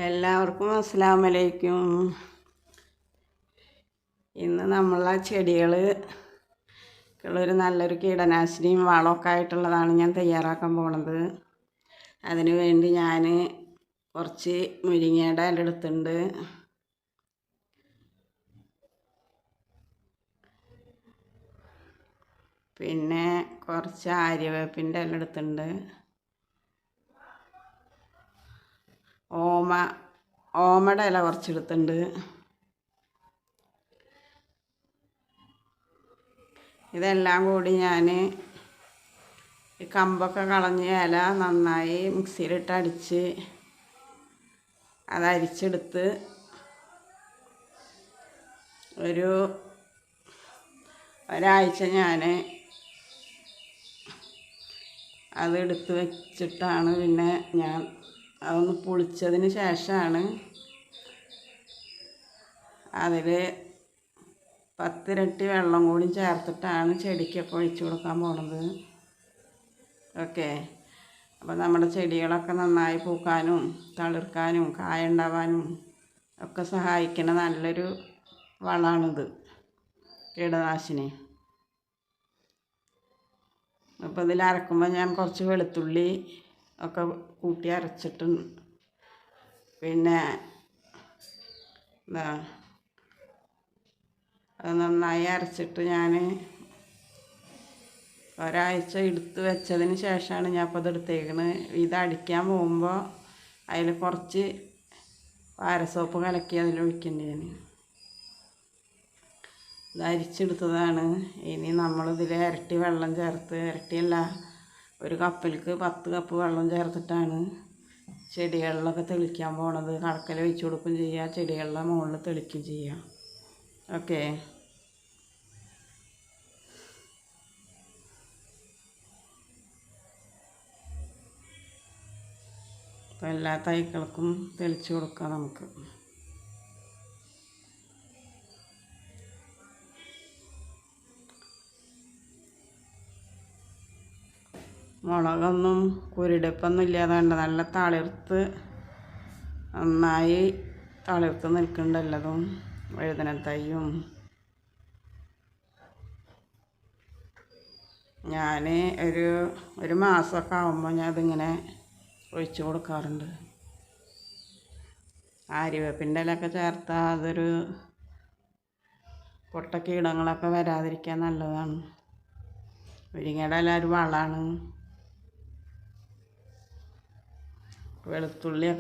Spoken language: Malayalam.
എല്ലാവർക്കും അസ്സലാമു അലൈക്കും. ഇന്ന് നമ്മളെ ചെടികളൊരു നല്ലൊരു കീടനാശിനിയും വളമൊക്കെ ആയിട്ടുള്ളതാണ് ഞാൻ തയ്യാറാക്കാൻ പോണത്. അതിനു വേണ്ടി ഞാൻ കുറച്ച് മുരിങ്ങയുടെ ഇല എടുത്തിട്ടുണ്ട്. പിന്നെ കുറച്ച് ആര്യവേപ്പിൻ്റെ ഇല എടുത്തിട്ടുണ്ട്. ഓമയുടെ ഇല കുറച്ചെടുത്തിട്ടുണ്ട്. ഇതെല്ലാം കൂടി ഞാൻ ഈ കമ്പൊക്കെ കളഞ്ഞ ഇല നന്നായി മിക്സിയിലിട്ട് അടിച്ച് അതരിച്ചെടുത്ത് ഒരാഴ്ച ഞാൻ അതെടുത്ത് വെച്ചിട്ടാണ് പിന്നെ ഞാൻ അതൊന്ന് പുളിച്ചതിന് ശേഷമാണ് അതിൽ 10 ഇരട്ടി വെള്ളം കൂടി ചേർത്തിട്ടാണ് ചെടിക്കൊക്കെ ഒഴിച്ചു കൊടുക്കാൻ പോണത്. ഓക്കെ, അപ്പോൾ നമ്മുടെ ചെടികളൊക്കെ നന്നായി പൂക്കാനും തളിർക്കാനും കായ ഉണ്ടാവാനും ഒക്കെ സഹായിക്കുന്ന നല്ലൊരു വളമാണിത്, കീടനാശിനി. അപ്പോൾ ഇതിൽ അരക്കുമ്പോൾ ഞാൻ കുറച്ച് വെളുത്തുള്ളി ഒക്കെ കൂട്ടി അരച്ചിട്ടുണ്ട്. പിന്നെ അത് നന്നായി അരച്ചിട്ട് ഞാൻ ഒരാഴ്ച എടുത്ത് വെച്ചതിന് ശേഷമാണ് ഞാൻ അപ്പോൾ ഇതെടുത്തേക്കണത്. ഇത് അടിക്കാൻ പോകുമ്പോൾ അതിൽ കുറച്ച് പാരസോപ്പ് കലക്കി അതിലൊഴിക്കേണ്ടി ഞാൻ ഇത് അരിച്ചെടുത്തതാണ്. ഇനി നമ്മളിതിൽ ഇരട്ടി വെള്ളം ചേർത്ത്, ഇരട്ടിയല്ല, ഒരു കപ്പിലേക്ക് 10 കപ്പ് വെള്ളം ചേർത്തിട്ടാണ് ചെടികളിലൊക്കെ തെളിക്കാൻ പോണത്. കടക്കൽ ഒഴിച്ചു കൊടുക്കുകയും ചെയ്യുക, ചെടികളുടെ മുകളിൽ തെളിക്കുകയും ചെയ്യുക. ഓക്കെ, അപ്പോൾ എല്ലാ തൈകൾക്കും തെളിച്ച് കൊടുക്കാം നമുക്ക്. മുളകൊന്നും കുരുടിപ്പൊന്നും ഇല്ലാതെ കണ്ട നല്ല തളിർത്ത് നന്നായി തളിർത്ത് നിൽക്കുന്നുണ്ടല്ലതും. വഴുതനത്തൈയും ഞാൻ ഒരു മാസമൊക്കെ ആകുമ്പോൾ ഞാൻ അതിങ്ങനെ ഒഴിച്ചു കൊടുക്കാറുണ്ട്. ആര്യവേപ്പിൻ്റെ ഇലയൊക്കെ ചേർത്താൽ അതൊരു പൊട്ടക്കീടങ്ങളൊക്കെ വരാതിരിക്കാൻ നല്ലതാണ്. മുരിങ്ങയുടെ ഇല ഒരു വളമാണ്. വെളുത്തുള്ളിയൊക്കെ